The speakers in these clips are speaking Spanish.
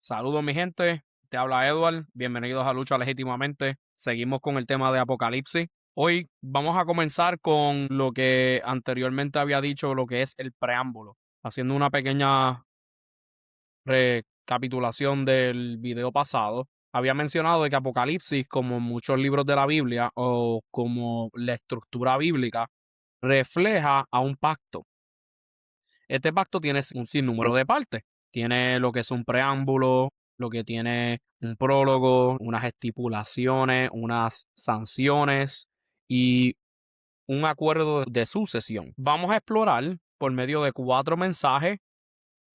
Saludos mi gente, te habla Edward, bienvenidos a Lucha Legítimamente. Seguimos con el tema de Apocalipsis. Hoy vamos a comenzar con lo que anteriormente había dicho, lo que es el preámbulo, haciendo una pequeña recapitulación del video pasado. Había mencionado de que Apocalipsis, como muchos libros de la Biblia o como la estructura bíblica, refleja a un pacto. Este pacto tiene un sinnúmero de partes. Tiene lo que es un preámbulo, lo que tiene un prólogo, unas estipulaciones, unas sanciones y un acuerdo de sucesión. Vamos a explorar por medio de 4 mensajes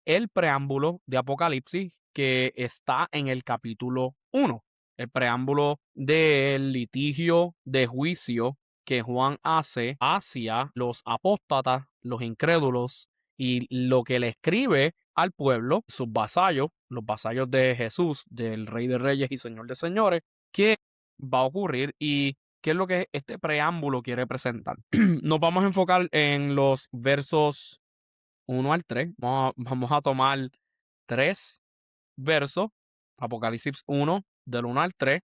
el preámbulo de Apocalipsis que está en el capítulo 1. El preámbulo del litigio de juicio que Juan hace hacia los apóstatas, los incrédulos, y lo que le escribe al pueblo, sus vasallos, los vasallos de Jesús, del Rey de Reyes y Señor de Señores, qué va a ocurrir y qué es lo que este preámbulo quiere presentar. Nos vamos a enfocar en los versos 1 al 3. Vamos a tomar 3 versos, Apocalipsis 1, del 1 al 3,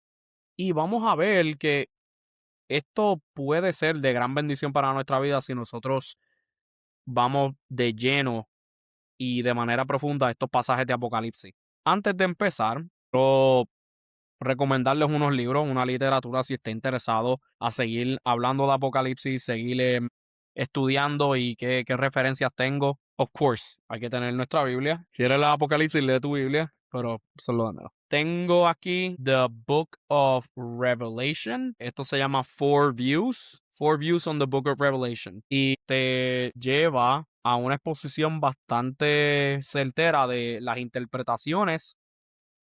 y vamos a ver que esto puede ser de gran bendición para nuestra vida si nosotros vamos de lleno y de manera profunda a estos pasajes de Apocalipsis. Antes de empezar, quiero recomendarles unos libros, una literatura si está interesado a seguir hablando de Apocalipsis, seguir estudiando y qué referencias tengo. Of course, hay que tener nuestra Biblia. Si eres el Apocalipsis, lee tu Biblia, pero eso es lo de menos. Tengo aquí The Book of Revelation. Esto se llama Four Views. Four Views on the Book of Revelation. Y te lleva a una exposición bastante certera de las interpretaciones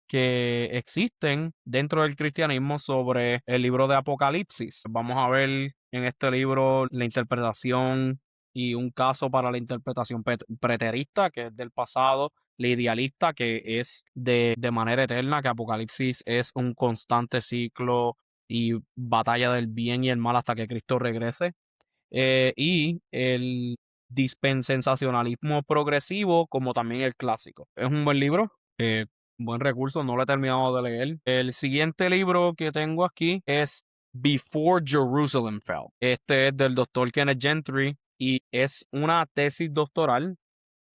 que existen dentro del cristianismo sobre el libro de Apocalipsis. Vamos a ver en este libro la interpretación y un caso para la interpretación preterista, que es del pasado, la idealista, que es de manera eterna, que Apocalipsis es un constante ciclo y batalla del bien y el mal hasta que Cristo regrese, y el dispensacionalismo progresivo, como también el clásico. Es un buen libro, buen recurso, no lo he terminado de leer. El siguiente libro que tengo aquí es Before Jerusalem Fell. Este es del doctor Kenneth Gentry y es una tesis doctoral,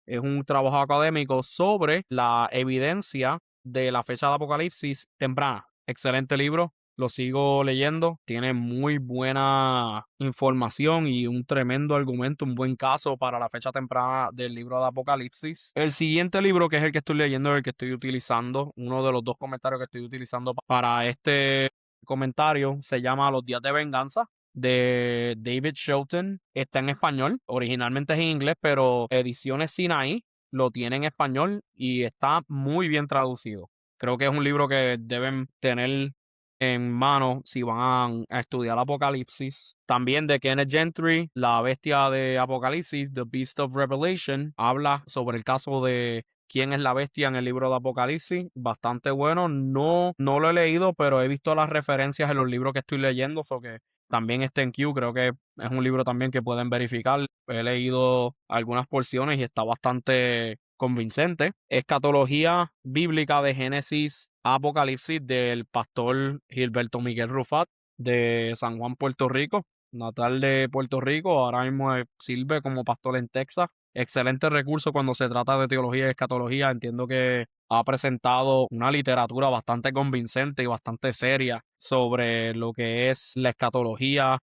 es un trabajo académico sobre la evidencia de la fecha de Apocalipsis temprana. Excelente libro, lo sigo leyendo, tiene muy buena información y un tremendo argumento, un buen caso para la fecha temprana del libro de Apocalipsis. El siguiente libro, que es el que estoy leyendo, es el que estoy utilizando, uno de los 2 comentarios que estoy utilizando para este comentario, se llama Los días de venganza, de David Shelton. Está en español, originalmente es en inglés, pero Ediciones Sinaí lo tiene en español y está muy bien traducido. Creo que es un libro que deben tener en mano si van a estudiar Apocalipsis. También de Kenneth Gentry, La Bestia de Apocalipsis, The Beast of Revelation, habla sobre el caso de quién es la bestia en el libro de Apocalipsis. Bastante bueno. No lo he leído, pero he visto las referencias en los libros que estoy leyendo, so que también está en Q. Creo que es un libro también que pueden verificar. He leído algunas porciones y está bastante convincente. Escatología bíblica de Génesis a Apocalipsis, del pastor Gilberto Miguel Rufat, de San Juan, Puerto Rico, natal de Puerto Rico. Ahora mismo sirve como pastor en Texas. Excelente recurso cuando se trata de teología y escatología. Entiendo que ha presentado una literatura bastante convincente y bastante seria sobre lo que es la escatología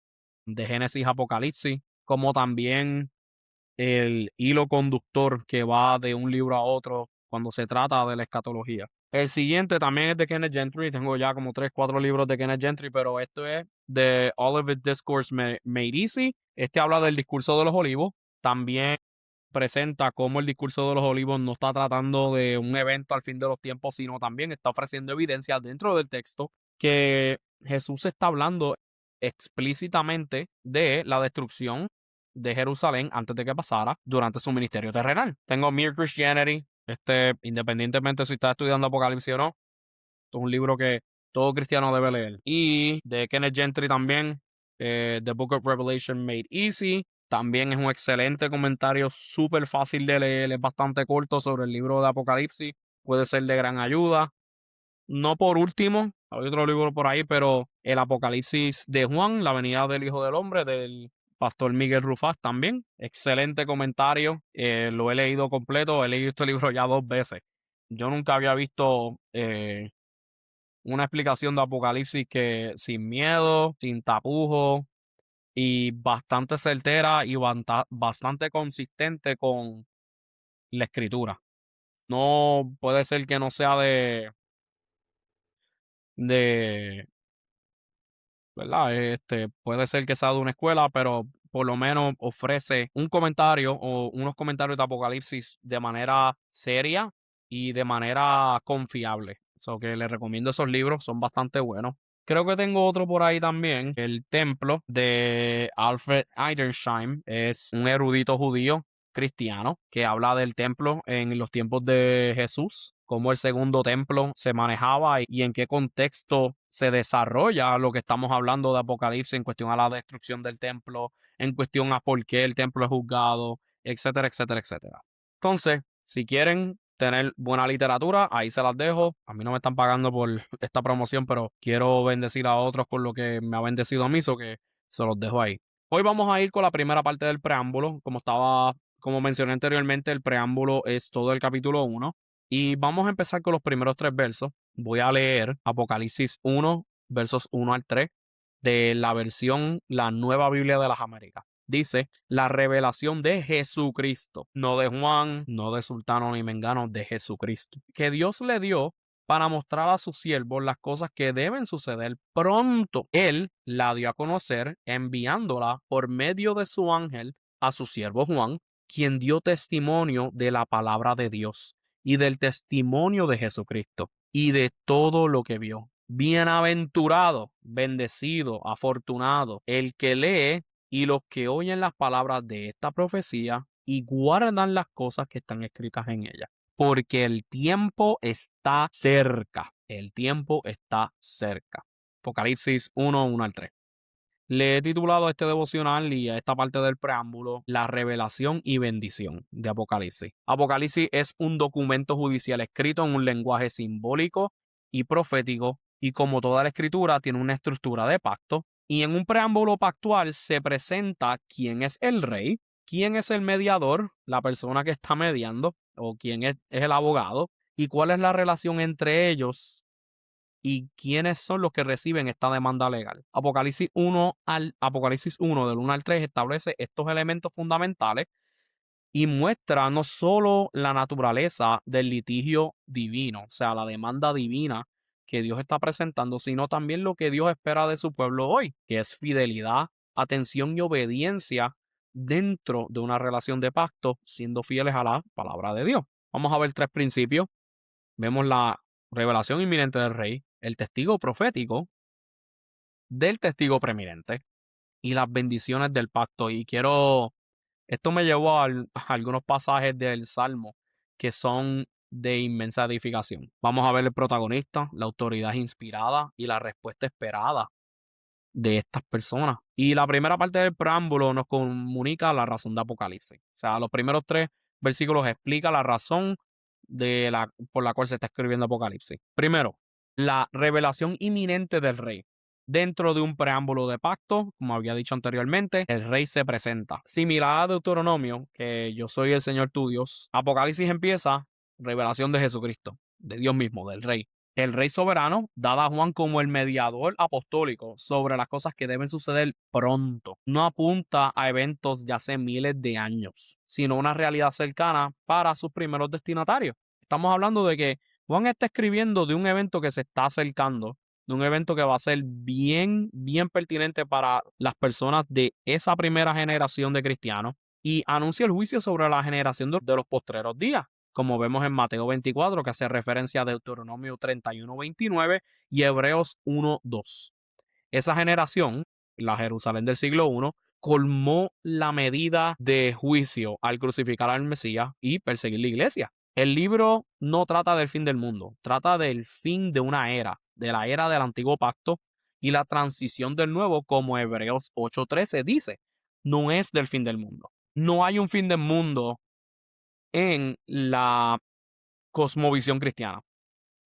de Génesis a Apocalipsis, como también el hilo conductor que va de un libro a otro cuando se trata de la escatología. El siguiente también es de Kenneth Gentry. Tengo ya como 3, 4 libros de Kenneth Gentry, pero esto es de Olivet Discourse Made Easy. Este habla del discurso de los olivos. También presenta cómo el discurso de los olivos no está tratando de un evento al fin de los tiempos, sino también está ofreciendo evidencia dentro del texto que Jesús está hablando explícitamente de la destrucción de Jerusalén antes de que pasara durante su ministerio terrenal. Tengo Mere Christianity, independientemente si está estudiando Apocalipsis o no, esto es un libro que todo cristiano debe leer. Y de Kenneth Gentry también, The Book of Revelation Made Easy. También es un excelente comentario, súper fácil de leer, es bastante corto sobre el libro de Apocalipsis. puede ser de gran ayuda. No por último, hay otro libro por ahí, pero el Apocalipsis de Juan, la venida del Hijo del Hombre, del pastor Miguel Rufás también. Excelente comentario. Lo he leído completo, he leído este libro ya 2 veces. Yo nunca había visto una explicación de Apocalipsis que sin miedo, sin tapujos y bastante certera y bastante consistente con la escritura. No puede ser que no sea de ¿verdad? Puede ser que sea de una escuela, pero por lo menos ofrece un comentario o unos comentarios de Apocalipsis de manera seria y de manera confiable. So que les recomiendo esos libros, son bastante buenos. Creo que tengo otro por ahí también, El Templo de Alfred Edersheim. Es un erudito judío cristiano que habla del templo en los tiempos de Jesús, cómo el segundo templo se manejaba y en qué contexto se desarrolla lo que estamos hablando de Apocalipsis en cuestión a la destrucción del templo, en cuestión a por qué el templo es juzgado, etcétera, etcétera, etcétera. Entonces, si quieren tener buena literatura, ahí se las dejo. A mí no me están pagando por esta promoción, pero quiero bendecir a otros con lo que me ha bendecido a mí, so que se los dejo ahí. Hoy vamos a ir con la primera parte del preámbulo. Como mencioné anteriormente, el preámbulo es todo el capítulo 1. Y vamos a empezar con los primeros 3 versos. Voy a leer Apocalipsis 1, versos 1 al 3, de la versión La Nueva Biblia de las Américas. Dice, la revelación de Jesucristo, no de Juan, no de Sultano ni Mengano, de Jesucristo, que Dios le dio para mostrar a sus siervos las cosas que deben suceder pronto. Él la dio a conocer enviándola por medio de su ángel a su siervo Juan, quien dio testimonio de la palabra de Dios y del testimonio de Jesucristo y de todo lo que vio. Bienaventurado, bendecido, afortunado, el que lee y los que oyen las palabras de esta profecía y guardan las cosas que están escritas en ella. Porque el tiempo está cerca. El tiempo está cerca. Apocalipsis 1, 1 al 3. Le he titulado a este devocional y a esta parte del preámbulo La revelación y bendición de Apocalipsis. Apocalipsis es un documento judicial escrito en un lenguaje simbólico y profético y como toda la escritura tiene una estructura de pacto y en un preámbulo pactual se presenta quién es el rey, quién es el mediador, la persona que está mediando o quién es el abogado y cuál es la relación entre ellos y quiénes son los que reciben esta demanda legal. Apocalipsis 1 del 1 al 3 establece estos elementos fundamentales y muestra no solo la naturaleza del litigio divino, o sea, la demanda divina que Dios está presentando, sino también lo que Dios espera de su pueblo hoy, que es fidelidad, atención y obediencia dentro de una relación de pacto, siendo fieles a la palabra de Dios. Vamos a ver 3 principios. Vemos la revelación inminente del rey, el testigo profético del testigo preeminente y las bendiciones del pacto. Esto me llevó a algunos pasajes del Salmo que son de inmensa edificación. Vamos a ver el protagonista, la autoridad inspirada y la respuesta esperada de estas personas. Y la primera parte del preámbulo nos comunica la razón de Apocalipsis. O sea, los primeros 3 versículos explica la razón por la cual se está escribiendo Apocalipsis. Primero, la revelación inminente del rey. Dentro de un preámbulo de pacto, como había dicho anteriormente, el rey se presenta. Similar a Deuteronomio, que yo soy el Señor tu Dios, Apocalipsis empieza, revelación de Jesucristo, de Dios mismo, del rey. El rey soberano, dada a Juan como el mediador apostólico sobre las cosas que deben suceder pronto. No apunta a eventos de hace miles de años, sino una realidad cercana para sus primeros destinatarios. Estamos hablando de que Juan está escribiendo de un evento que se está acercando, de un evento que va a ser bien, bien pertinente para las personas de esa primera generación de cristianos y anuncia el juicio sobre la generación de los postreros días, como vemos en Mateo 24, que hace referencia a Deuteronomio 31:29 y Hebreos 1:2. Esa generación, la Jerusalén del siglo I, colmó la medida de juicio al crucificar al Mesías y perseguir la iglesia. El libro no trata del fin del mundo, trata del fin de una era, de la era del antiguo pacto y la transición del nuevo, como Hebreos 8:13 dice, no es del fin del mundo. No hay un fin del mundo en la cosmovisión cristiana.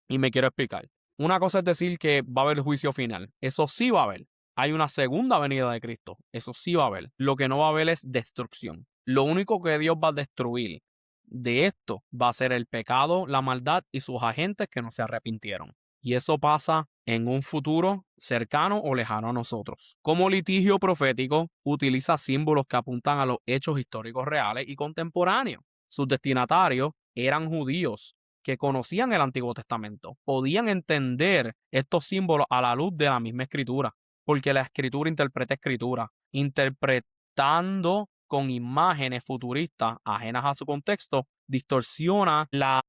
Y me quiero explicar. Una cosa es decir que va a haber juicio final. Eso sí va a haber. Hay una segunda venida de Cristo. Eso sí va a haber. Lo que no va a haber es destrucción. Lo único que Dios va a destruir de esto va a ser el pecado, la maldad y sus agentes que no se arrepintieron. Y eso pasa en un futuro cercano o lejano a nosotros. Como litigio profético, utiliza símbolos que apuntan a los hechos históricos reales y contemporáneos. Sus destinatarios eran judíos que conocían el Antiguo Testamento, podían entender estos símbolos a la luz de la misma escritura, porque la escritura interpreta escritura, interpretando con imágenes futuristas ajenas a su contexto, distorsiona la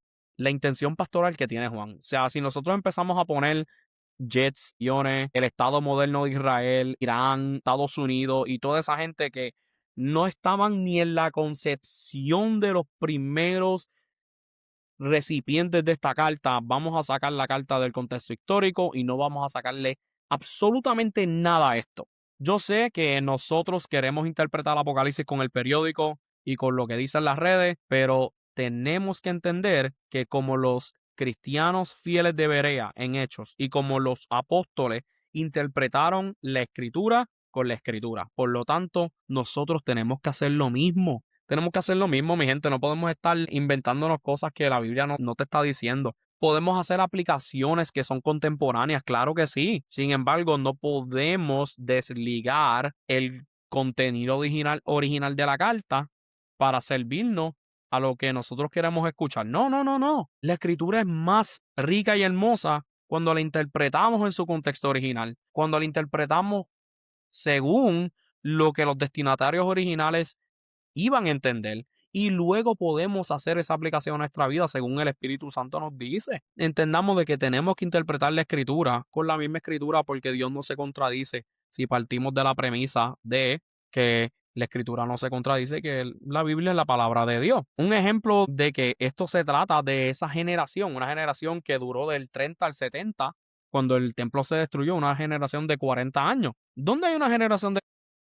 intención pastoral que tiene Juan. O sea, si nosotros empezamos a poner jets, aviones, el Estado moderno de Israel, Irán, Estados Unidos y toda esa gente que no estaban ni en la concepción de los primeros recipientes de esta carta, vamos a sacar la carta del contexto histórico y no vamos a sacarle absolutamente nada a esto. Yo sé que nosotros queremos interpretar Apocalipsis con el periódico y con lo que dicen las redes, pero tenemos que entender que como los cristianos fieles de Berea en Hechos y como los apóstoles interpretaron la escritura con la escritura. Por lo tanto, nosotros tenemos que hacer lo mismo. Tenemos que hacer lo mismo, mi gente. No podemos estar inventándonos cosas que la Biblia no te está diciendo. Podemos hacer aplicaciones que son contemporáneas, claro que sí. Sin embargo, no podemos desligar el contenido original de la carta para servirnos a lo que nosotros queremos escuchar. No, no, no, no. La escritura es más rica y hermosa cuando la interpretamos en su contexto original, cuando la interpretamos según lo que los destinatarios originales iban a entender y luego podemos hacer esa aplicación a nuestra vida según el Espíritu Santo nos dice. Entendamos de que tenemos que interpretar la escritura con la misma escritura porque Dios no se contradice si partimos de la premisa de que la escritura no se contradice, que la Biblia es la palabra de Dios. Un ejemplo de que esto se trata de esa generación, una generación que duró del 30 al 70, cuando el templo se destruyó, una generación de 40 años. ¿Dónde hay una generación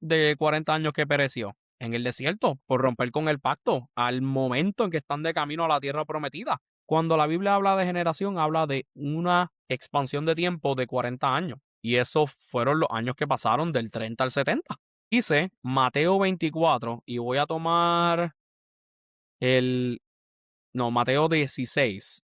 de 40 años que pereció? En el desierto, por romper con el pacto, al momento en que están de camino a la tierra prometida. Cuando la Biblia habla de generación, habla de una expansión de tiempo de 40 años. Y esos fueron los años que pasaron del 30 al 70. Dice Mateo 24, y voy a tomar Mateo 16,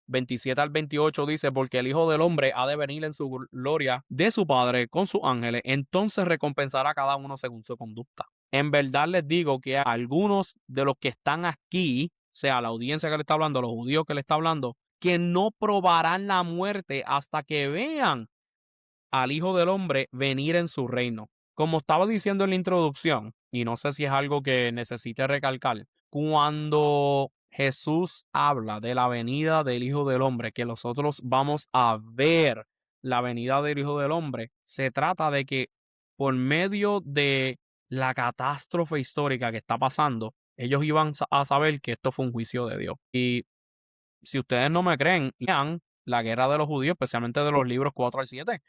27 al 28 dice, porque el Hijo del Hombre ha de venir en su gloria de su Padre con sus ángeles, entonces recompensará a cada uno según su conducta. En verdad les digo que a algunos de los que están aquí, sea la audiencia que le está hablando, los judíos que le está hablando, que no probarán la muerte hasta que vean al Hijo del Hombre venir en su reino. Como estaba diciendo en la introducción, y no sé si es algo que necesite recalcar, cuando Jesús habla de la venida del Hijo del Hombre, que nosotros vamos a ver la venida del Hijo del Hombre, se trata de que por medio de la catástrofe histórica que está pasando, ellos iban a saber que esto fue un juicio de Dios. Y si ustedes no me creen, lean la guerra de los judíos, especialmente de los libros 4 al 7.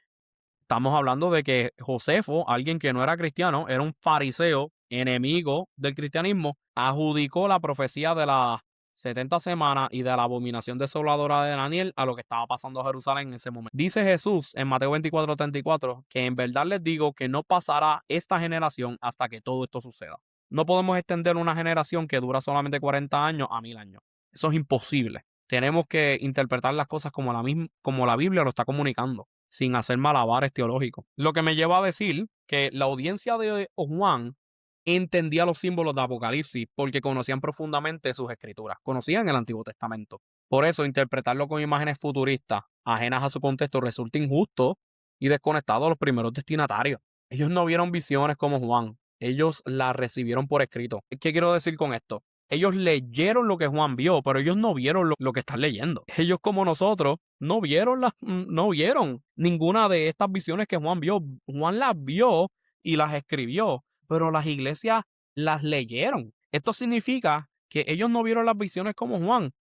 Estamos hablando de que Josefo, alguien que no era cristiano, era un fariseo, enemigo del cristianismo, adjudicó la profecía de las 70 semanas y de la abominación desoladora de Daniel a lo que estaba pasando a Jerusalén en ese momento. Dice Jesús en Mateo 24:34 que en verdad les digo que no pasará esta generación hasta que todo esto suceda. No podemos extender una generación que dura solamente 40 años a 1000 años. Eso es imposible. Tenemos que interpretar las cosas como la Biblia lo está comunicando, sin hacer malabares teológicos. Lo que me lleva a decir que la audiencia de Juan entendía los símbolos de Apocalipsis porque conocían profundamente sus escrituras, conocían el Antiguo Testamento. Por eso, interpretarlo con imágenes futuristas, ajenas a su contexto, resulta injusto y desconectado a los primeros destinatarios. Ellos no vieron visiones como Juan, ellos las recibieron por escrito. ¿Qué quiero decir con esto? Ellos leyeron lo que Juan vio, pero ellos no vieron lo que están leyendo. Ellos, como nosotros, no vieron ninguna de estas visiones que Juan vio. Juan las vio y las escribió, pero las iglesias las leyeron. Esto significa que ellos no vieron las visiones como Juan.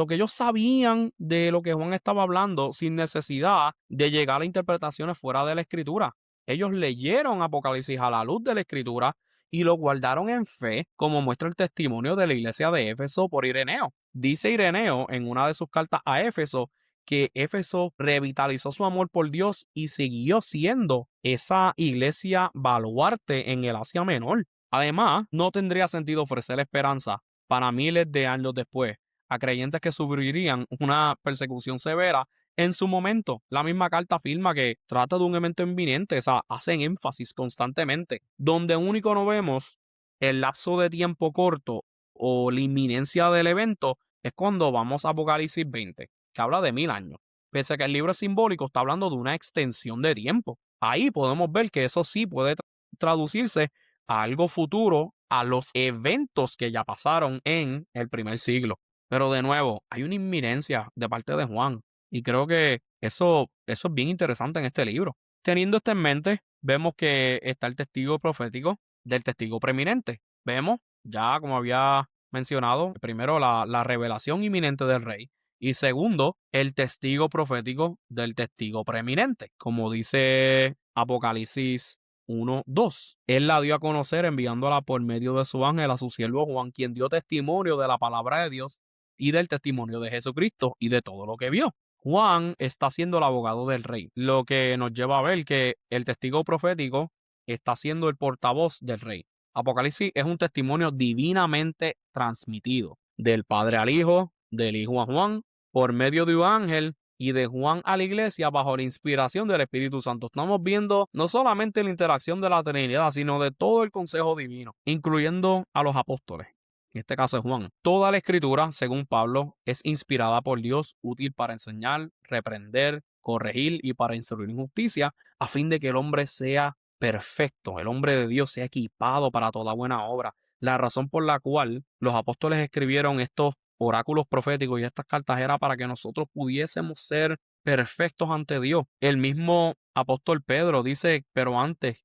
Que ellos sabían de lo que Juan estaba hablando sin necesidad de llegar a interpretaciones fuera de la escritura. Ellos leyeron Apocalipsis a la luz de la escritura y lo guardaron en fe, como muestra el testimonio de la iglesia de Éfeso por Ireneo. Dice Ireneo en una de sus cartas a Éfeso que Éfeso revitalizó su amor por Dios y siguió siendo esa iglesia baluarte en el Asia Menor. Además, no tendría sentido ofrecer esperanza para miles de años después a creyentes que sufrirían una persecución severa en su momento. La misma carta afirma que trata de un evento inminente, o sea, hacen énfasis constantemente. Donde único no vemos el lapso de tiempo corto o la inminencia del evento es cuando vamos a Apocalipsis 20, que habla de 1000 años. Pese a que el libro es simbólico, está hablando de una extensión de tiempo. Ahí podemos ver que eso sí puede traducirse a algo futuro, a los eventos que ya pasaron en el primer siglo. Pero de nuevo, hay una inminencia de parte de Juan. Y creo que eso es bien interesante en este libro. Teniendo esto en mente, vemos que está el testigo profético del testigo preeminente. Vemos, ya como había mencionado, primero la revelación inminente del rey. Y segundo, el testigo profético del testigo preeminente. Como dice Apocalipsis 1:2. Él la dio a conocer enviándola por medio de su ángel a su siervo Juan, quien dio testimonio de la palabra de Dios y del testimonio de Jesucristo y de todo lo que vio. Juan está siendo el abogado del rey, lo que nos lleva a ver que el testigo profético está siendo el portavoz del rey. Apocalipsis es un testimonio divinamente transmitido del Padre al Hijo, del Hijo a Juan, por medio de un ángel y de Juan a la iglesia bajo la inspiración del Espíritu Santo. Estamos viendo no solamente la interacción de la Trinidad, sino de todo el consejo divino, incluyendo a los apóstoles. En este caso es Juan. Toda la escritura, según Pablo, es inspirada por Dios, útil para enseñar, reprender, corregir y para instruir en justicia, a fin de que el hombre sea perfecto, el hombre de Dios sea equipado para toda buena obra. La razón por la cual los apóstoles escribieron estos oráculos proféticos y estas cartas era para que nosotros pudiésemos ser perfectos ante Dios. El mismo apóstol Pedro dice, pero antes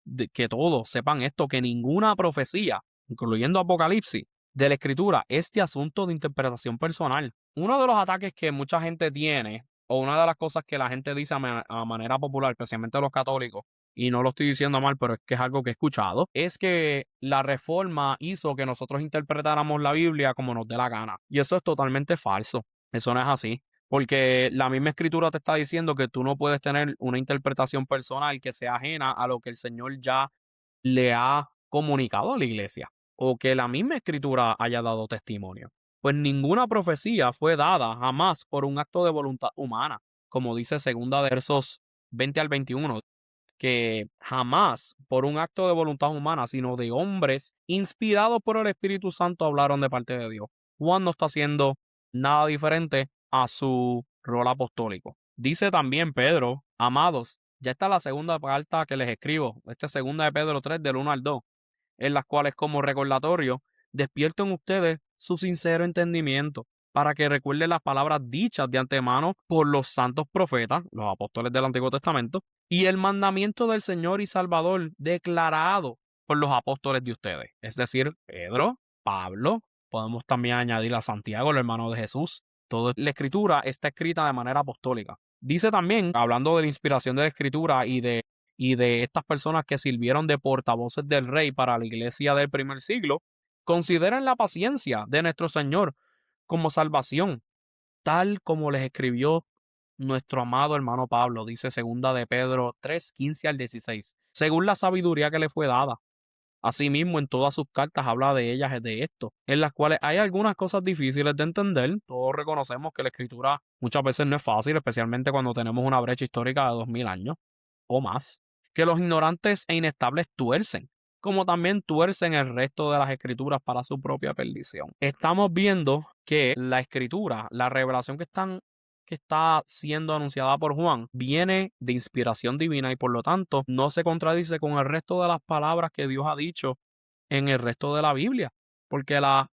de que todos sepan esto, que ninguna profecía, incluyendo Apocalipsis, de la Escritura, es de asunto de interpretación personal. Uno de los ataques que mucha gente tiene, o una de las cosas que la gente dice a manera popular, especialmente los católicos, y no lo estoy diciendo mal, pero es que es algo que he escuchado, es que la reforma hizo que nosotros interpretáramos la Biblia como nos dé la gana. Y eso es totalmente falso. Eso no es así. Porque la misma escritura te está diciendo que tú no puedes tener una interpretación personal que sea ajena a lo que el Señor ya le ha comunicado a la iglesia o que la misma escritura haya dado testimonio. Pues ninguna profecía fue dada jamás por un acto de voluntad humana, como dice segunda de versos 20 al 21, que jamás por un acto de voluntad humana, sino de hombres inspirados por el Espíritu Santo hablaron de parte de Dios. Juan no está haciendo nada diferente a su rol apostólico. Dice también Pedro, amados, ya está la segunda carta que les escribo, esta es segunda de Pedro 3 del 1 al 2, en las cuales como recordatorio despierto en ustedes su sincero entendimiento para que recuerden las palabras dichas de antemano por los santos profetas, los apóstoles del Antiguo Testamento, y el mandamiento del Señor y Salvador declarado por los apóstoles de ustedes, es decir, Pedro, Pablo, podemos también añadir a Santiago, el hermano de Jesús. Toda la escritura está escrita de manera apostólica. Dice también, hablando de la inspiración de la escritura y de estas personas que sirvieron de portavoces del rey para la iglesia del primer siglo, consideren la paciencia de nuestro Señor como salvación, tal como les escribió nuestro amado hermano Pablo, dice segunda de Pedro 3, 15 al 16, según la sabiduría que le fue dada. Asimismo, en todas sus cartas habla de ellas, de esto, en las cuales hay algunas cosas difíciles de entender. Todos reconocemos que la escritura muchas veces no es fácil, especialmente cuando tenemos una brecha histórica de 2000 años o más, que los ignorantes e inestables tuercen, como también tuercen el resto de las escrituras para su propia perdición. Estamos viendo que la escritura, la revelación que está siendo anunciada por Juan, viene de inspiración divina y por lo tanto no se contradice con el resto de las palabras que Dios ha dicho en el resto de la Biblia, porque la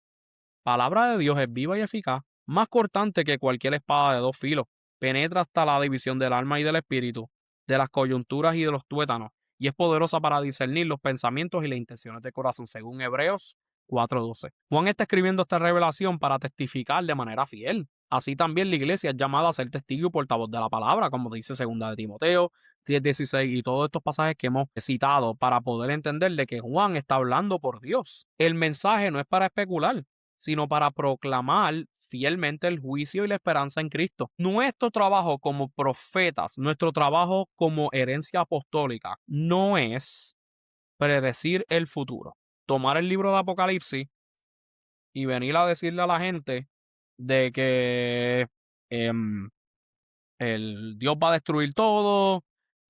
palabra de Dios es viva y eficaz, más cortante que cualquier espada de dos filos, penetra hasta la división del alma y del espíritu, de las coyunturas y de los tuétanos, y es poderosa para discernir los pensamientos y las intenciones de corazón, según Hebreos 4:12. Juan está escribiendo esta revelación para testificar de manera fiel Así también la iglesia es llamada a ser testigo y portavoz de la palabra, como dice 2 de Timoteo 10:16 y todos estos pasajes que hemos citado para poder entender de que Juan está hablando por Dios. El mensaje no es para especular, sino para proclamar fielmente el juicio y la esperanza en Cristo. Nuestro trabajo como profetas, nuestro trabajo como herencia apostólica, no es predecir el futuro. Tomar el libro de Apocalipsis y venir a decirle a la gente de que em, el Dios va a destruir todo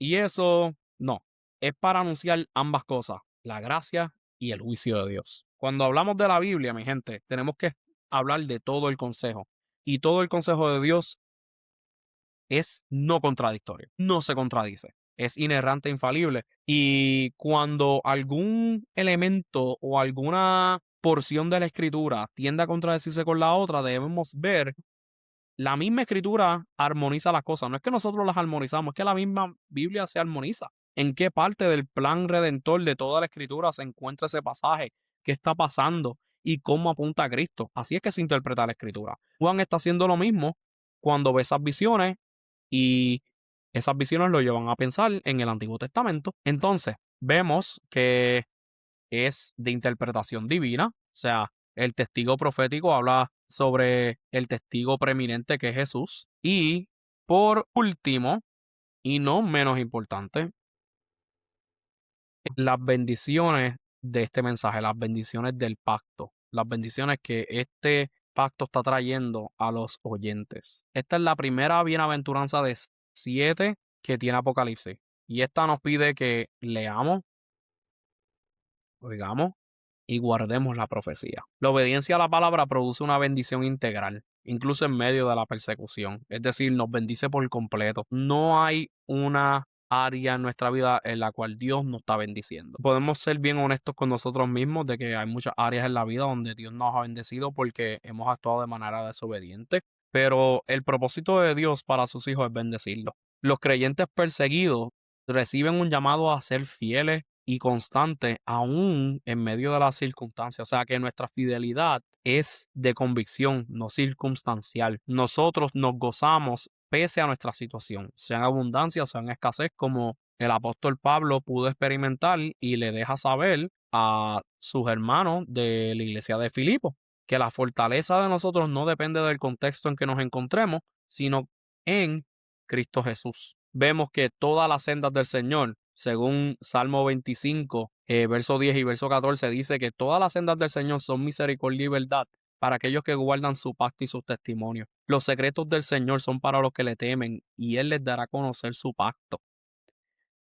y eso, no, es para anunciar ambas cosas, la gracia y el juicio de Dios. Cuando hablamos de la Biblia, mi gente, tenemos que hablar de todo el consejo y todo el consejo de Dios es no contradictorio, no se contradice, es inerrante e infalible. Y cuando algún elemento o alguna porción de la escritura tiende a contradecirse con la otra, debemos ver la misma escritura armoniza las cosas. No es que nosotros las armonizamos, es que la misma Biblia se armoniza. ¿En qué parte del plan redentor de toda la escritura se encuentra ese pasaje? ¿Qué está pasando? ¿Y cómo apunta a Cristo? Así es que se interpreta la escritura. Juan está haciendo lo mismo cuando ve esas visiones y esas visiones lo llevan a pensar en el Antiguo Testamento. Entonces, vemos que es de interpretación divina, o sea, el testigo profético habla sobre el testigo preeminente que es Jesús. Y por último, y no menos importante, las bendiciones de este mensaje, las bendiciones del pacto, las bendiciones que este pacto está trayendo a los oyentes. Esta es la primera bienaventuranza de 7 que tiene Apocalipsis. Y esta nos pide que leamos, oigamos y guardemos la profecía. La obediencia a la palabra produce una bendición integral, incluso en medio de la persecución. Es decir, nos bendice por completo. No hay una área en nuestra vida en la cual Dios nos está bendiciendo. Podemos ser bien honestos con nosotros mismos de que hay muchas áreas en la vida donde Dios nos ha bendecido porque hemos actuado de manera desobediente, pero el propósito de Dios para sus hijos es bendecirlos. Los creyentes perseguidos reciben un llamado a ser fieles y constante aún en medio de las circunstancias. O sea que nuestra fidelidad es de convicción, no circunstancial. Nosotros nos gozamos pese a nuestra situación, sea en abundancia, sea en escasez, como el apóstol Pablo pudo experimentar y le deja saber a sus hermanos de la iglesia de Filipo, que la fortaleza de nosotros no depende del contexto en que nos encontremos, sino en Cristo Jesús. Vemos que todas las sendas del Señor, según Salmo 25, verso 10 y verso 14, dice que todas las sendas del Señor son misericordia y verdad para aquellos que guardan su pacto y sus testimonios. Los secretos del Señor son para los que le temen y Él les dará a conocer su pacto.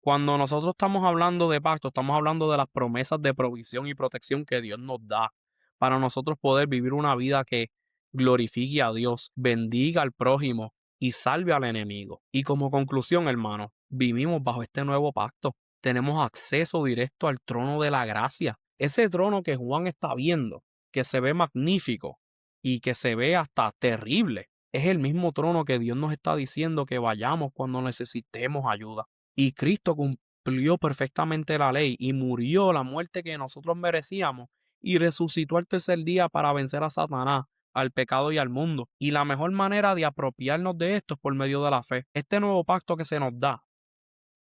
Cuando nosotros estamos hablando de pacto, estamos hablando de las promesas de provisión y protección que Dios nos da para nosotros poder vivir una vida que glorifique a Dios, bendiga al prójimo y salve al enemigo. Y como conclusión, hermano, vivimos bajo este nuevo pacto. Tenemos acceso directo al trono de la gracia. Ese trono que Juan está viendo, que se ve magnífico y que se ve hasta terrible, es el mismo trono que Dios nos está diciendo que vayamos cuando necesitemos ayuda. Y Cristo cumplió perfectamente la ley y murió la muerte que nosotros merecíamos y resucitó al tercer día para vencer a Satanás, al pecado y al mundo. Y la mejor manera de apropiarnos de esto es por medio de la fe. Este nuevo pacto que se nos da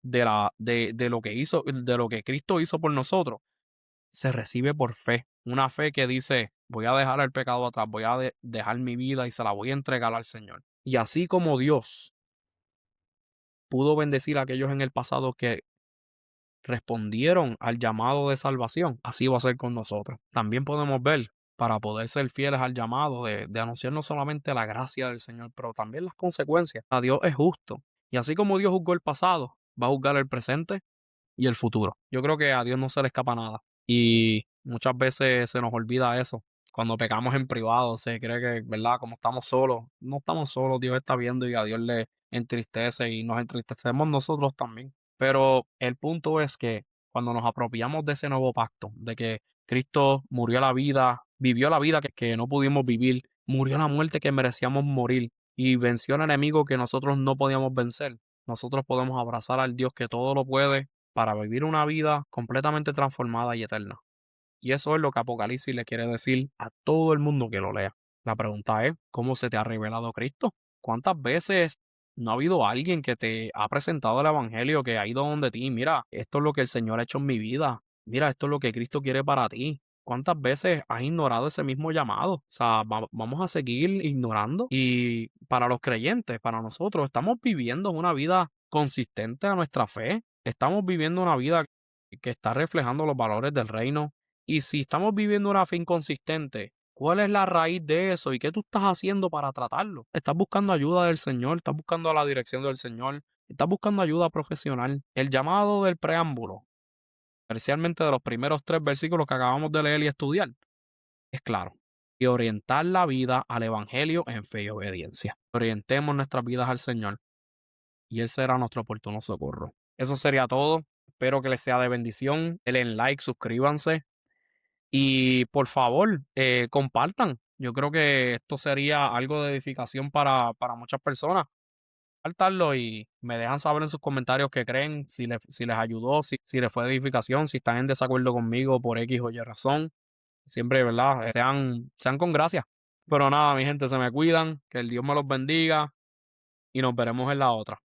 de lo que hizo, de lo que Cristo hizo por nosotros, se recibe por fe. Una fe que dice, voy a dejar el pecado atrás, voy a dejar mi vida y se la voy a entregar al Señor. Y así como Dios pudo bendecir a aquellos en el pasado que respondieron al llamado de salvación, así va a ser con nosotros. También podemos ver, para poder ser fieles al llamado de anunciar no solamente la gracia del Señor, pero también las consecuencias. A Dios es justo. Y así como Dios juzgó el pasado, va a juzgar el presente y el futuro. Yo creo que a Dios no se le escapa nada. Y muchas veces se nos olvida eso. Cuando pecamos en privado, se cree que, ¿verdad? Como estamos solos, no estamos solos, Dios está viendo y a Dios le entristece y nos entristecemos nosotros también. Pero el punto es que cuando nos apropiamos de ese nuevo pacto, de que Cristo murió la vida, vivió la vida que no pudimos vivir, murió la muerte que merecíamos morir y venció al enemigo que nosotros no podíamos vencer, nosotros podemos abrazar al Dios que todo lo puede para vivir una vida completamente transformada y eterna. Y eso es lo que Apocalipsis le quiere decir a todo el mundo que lo lea. La pregunta es, ¿cómo se te ha revelado Cristo? ¿Cuántas veces no ha habido alguien que te ha presentado el evangelio, que ha ido donde ti? Mira, esto es lo que el Señor ha hecho en mi vida. Mira, esto es lo que Cristo quiere para ti. ¿Cuántas veces has ignorado ese mismo llamado? O sea, vamos a seguir ignorando. Y para los creyentes, para nosotros, estamos viviendo una vida consistente a nuestra fe. Estamos viviendo una vida que está reflejando los valores del reino. Y si estamos viviendo una fe inconsistente, ¿cuál es la raíz de eso? ¿Y qué tú estás haciendo para tratarlo? ¿Estás buscando ayuda del Señor? ¿Estás buscando la dirección del Señor? ¿Estás buscando ayuda profesional? El llamado del preámbulo, especialmente de los primeros 3 versículos que acabamos de leer y estudiar, es claro. Y orientar la vida al Evangelio en fe y obediencia. Orientemos nuestras vidas al Señor y Él será nuestro oportuno socorro. Eso sería todo. Espero que les sea de bendición. Denle like, suscríbanse. Y por favor, compartan. Yo creo que esto sería algo de edificación para muchas personas. Compartanlo y me dejan saber en sus comentarios qué creen, si les ayudó, si les fue de edificación, si están en desacuerdo conmigo por X o Y razón. Siempre, ¿verdad? Sean con gracia. Pero nada, mi gente, se me cuidan, que el Dios me los bendiga y nos veremos en la otra.